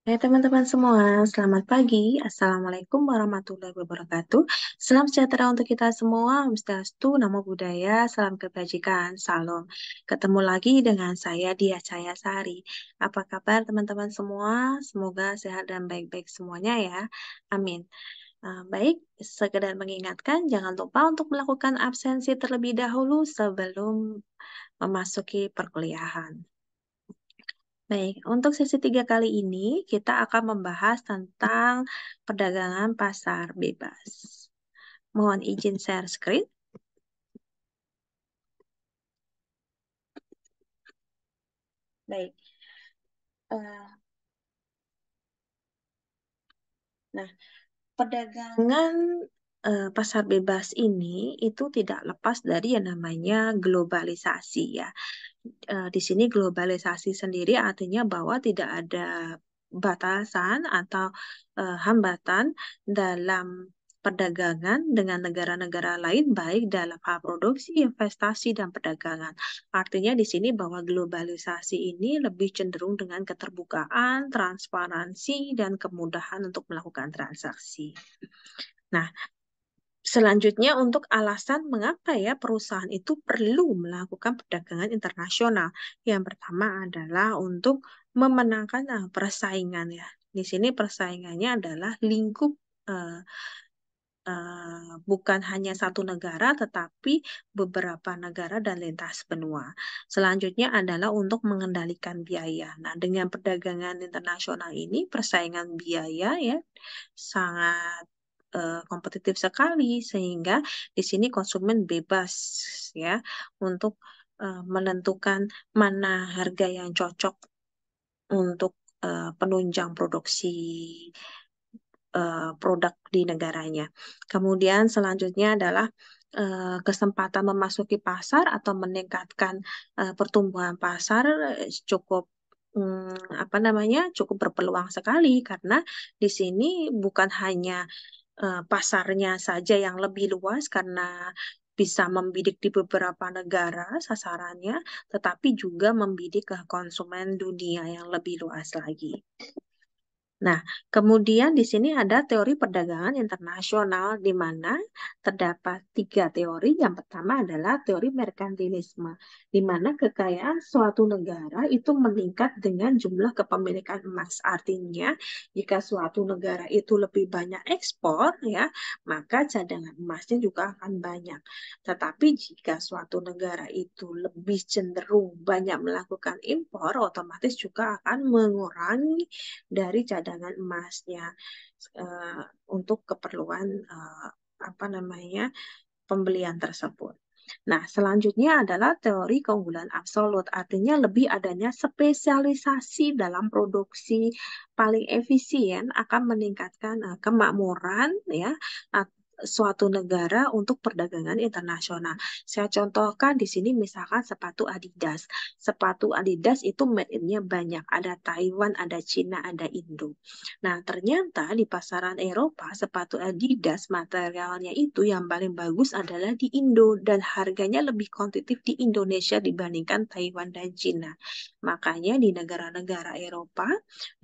Hai teman-teman semua, selamat pagi. Assalamualaikum warahmatullahi wabarakatuh. Salam sejahtera untuk kita semua. Om Swastiastu, Namo Buddhaya, salam kebajikan, salam. Ketemu lagi dengan saya Dia Cahayasari. Apa kabar teman-teman semua? Semoga sehat dan baik-baik semuanya ya. Amin. Baik, sekedar mengingatkan, jangan lupa untuk melakukan absensi terlebih dahulu sebelum memasuki perkuliahan. Baik, untuk sesi 3 kali ini kita akan membahas tentang perdagangan pasar bebas. Mohon izin share screen. Baik, eh, nah perdagangan pasar bebas ini itu tidak lepas dari yang namanya globalisasi ya. Di sini globalisasi sendiri artinya bahwa tidak ada batasan atau hambatan dalam perdagangan dengan negara-negara lain baik dalam hal produksi, investasi, dan perdagangan. Artinya di sini bahwa globalisasi ini lebih cenderung dengan keterbukaan, transparansi, dan kemudahan untuk melakukan transaksi. Nah, selanjutnya untuk alasan mengapa ya perusahaan itu perlu melakukan perdagangan internasional. Yang pertama adalah untuk memenangkan persaingan ya. Di sini persaingannya adalah lingkup eh, bukan hanya satu negara tetapi beberapa negara dan lintas benua. Selanjutnya adalah untuk mengendalikan biaya. Nah, dengan perdagangan internasional ini persaingan biaya ya sangat kompetitif sekali sehingga di sini konsumen bebas ya untuk menentukan mana harga yang cocok untuk penunjang produksi produk di negaranya. Kemudian selanjutnya adalah kesempatan memasuki pasar atau meningkatkan pertumbuhan pasar cukup apa namanya cukup berpeluang sekali karena di sini bukan hanya pasarnya saja yang lebih luas karena bisa membidik di beberapa negara sasarannya, tetapi juga membidik ke konsumen dunia yang lebih luas lagi. Nah, kemudian di sini ada teori perdagangan internasional di mana terdapat 3 teori. Yang pertama adalah teori merkantilisme, di mana kekayaan suatu negara itu meningkat dengan jumlah kepemilikan emas. Artinya, jika suatu negara itu lebih banyak ekspor, ya, maka cadangan emasnya juga akan banyak. Tetapi jika suatu negara itu lebih cenderung banyak melakukan impor, otomatis juga akan mengurangi dari cadangan emasnya eh, untuk keperluan apa namanya pembelian tersebut. Nah, selanjutnya adalah teori keunggulan absolut, artinya lebih adanya spesialisasi dalam produksi paling efisien akan meningkatkan kemakmuran ya suatu negara untuk perdagangan internasional. Saya contohkan di sini misalkan sepatu Adidas. Sepatu Adidas itu made in-nya banyak, ada Taiwan, ada Cina, ada Indo. Nah, ternyata di pasaran Eropa sepatu Adidas materialnya itu yang paling bagus adalah di Indo dan harganya lebih kompetitif di Indonesia dibandingkan Taiwan dan Cina. Makanya di negara-negara Eropa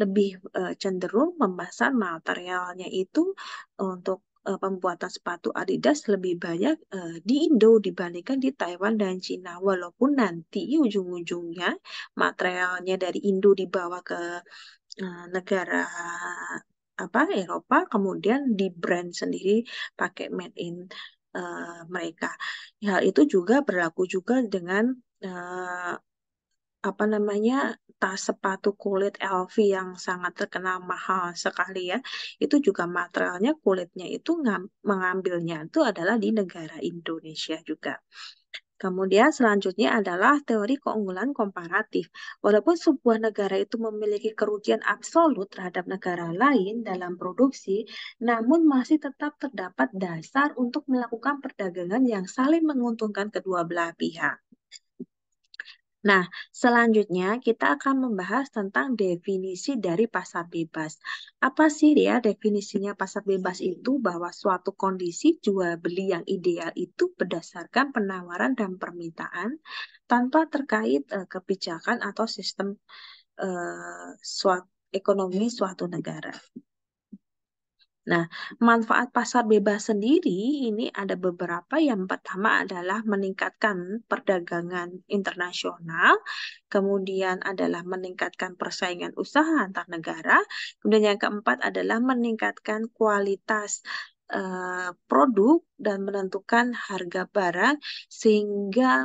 lebih cenderung memesan materialnya itu untuk pembuatan sepatu Adidas lebih banyak di Indo dibandingkan di Taiwan dan Cina. Walaupun nanti ujung-ujungnya materialnya dari Indo dibawa ke negara apa Eropa, kemudian di brand sendiri pakai made in mereka. Hal itu juga berlaku juga dengan eh, apa namanya tas sepatu kulit LV yang sangat terkenal mahal sekali ya. Itu juga materialnya kulitnya itu mengambilnya itu adalah di negara Indonesia juga. Kemudian selanjutnya adalah teori keunggulan komparatif. Walaupun sebuah negara itu memiliki kerugian absolut terhadap negara lain dalam produksi, namun masih tetap terdapat dasar untuk melakukan perdagangan yang saling menguntungkan kedua belah pihak. Nah, selanjutnya kita akan membahas tentang definisi dari pasar bebas. Apa sih ya definisinya pasar bebas itu? Bahwa suatu kondisi jual beli yang ideal itu berdasarkan penawaran dan permintaan tanpa terkait kebijakan atau sistem suatu ekonomi suatu negara. Nah, manfaat pasar bebas sendiri ini ada beberapa. Yang pertama adalah meningkatkan perdagangan internasional, kemudian adalah meningkatkan persaingan usaha antar negara, kemudian yang keempat adalah meningkatkan kualitas produk dan menentukan harga barang sehingga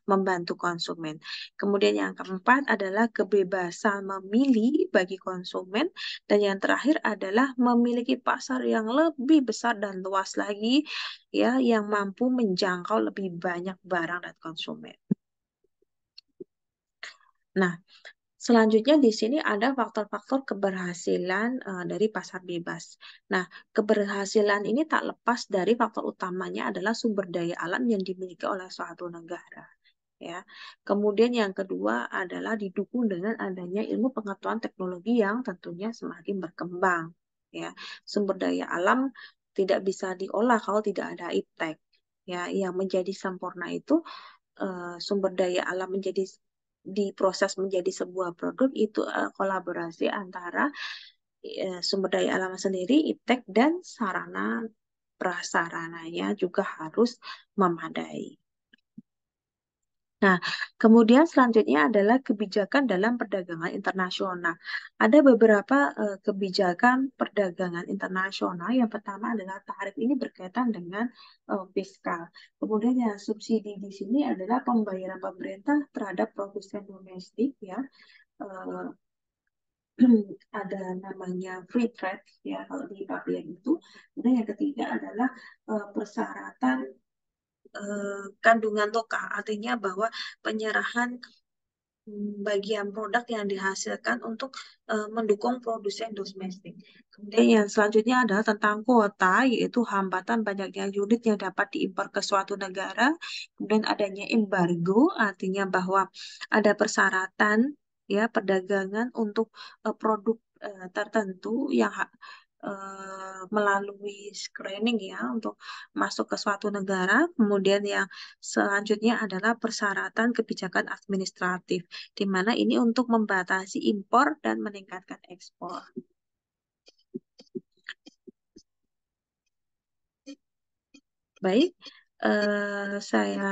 membantu konsumen. Kemudian yang keempat adalah kebebasan memilih bagi konsumen. Dan yang terakhir adalah memiliki pasar yang lebih besar dan luas lagi, ya, yang mampu menjangkau lebih banyak barang dan konsumen. Nah, selanjutnya di sini ada faktor-faktor keberhasilan dari pasar bebas. Nah, keberhasilan ini tak lepas dari faktor utamanya adalah sumber daya alam yang dimiliki oleh suatu negara. Ya. Kemudian yang kedua adalah didukung dengan adanya ilmu pengetahuan teknologi yang tentunya semakin berkembang. Ya. Sumber daya alam tidak bisa diolah kalau tidak ada iptek. Ya, yang menjadi sempurna itu sumber daya alam menjadi diproses menjadi sebuah produk itu kolaborasi antara sumber daya alam sendiri, iptek, dan sarana prasarananya juga harus memadai. Nah, kemudian selanjutnya adalah kebijakan dalam perdagangan internasional. Ada beberapa kebijakan perdagangan internasional. Yang pertama adalah tarif ini berkaitan dengan fiskal. Kemudian yang subsidi di sini adalah pembayaran pemerintah terhadap produsen domestik, ya. Eh, ada namanya free trade, ya, kalau di KPN itu. Kemudian yang ketiga adalah persyaratan kandungan lokal, artinya bahwa penyerahan bagian produk yang dihasilkan untuk mendukung produsen domestik. Kemudian yang selanjutnya adalah tentang kuota, yaitu hambatan banyaknya unit yang dapat diimpor ke suatu negara. Kemudian adanya embargo, artinya bahwa ada persyaratan, ya, perdagangan untuk produk tertentu yang melalui screening, ya, untuk masuk ke suatu negara. Kemudian yang selanjutnya adalah persyaratan kebijakan administratif, di mana ini untuk membatasi impor dan meningkatkan ekspor. Baik, saya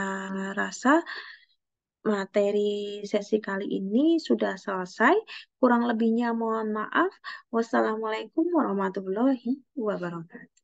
rasa materi sesi kali ini sudah selesai. Kurang lebihnya mohon maaf. Wassalamualaikum warahmatullahi wabarakatuh.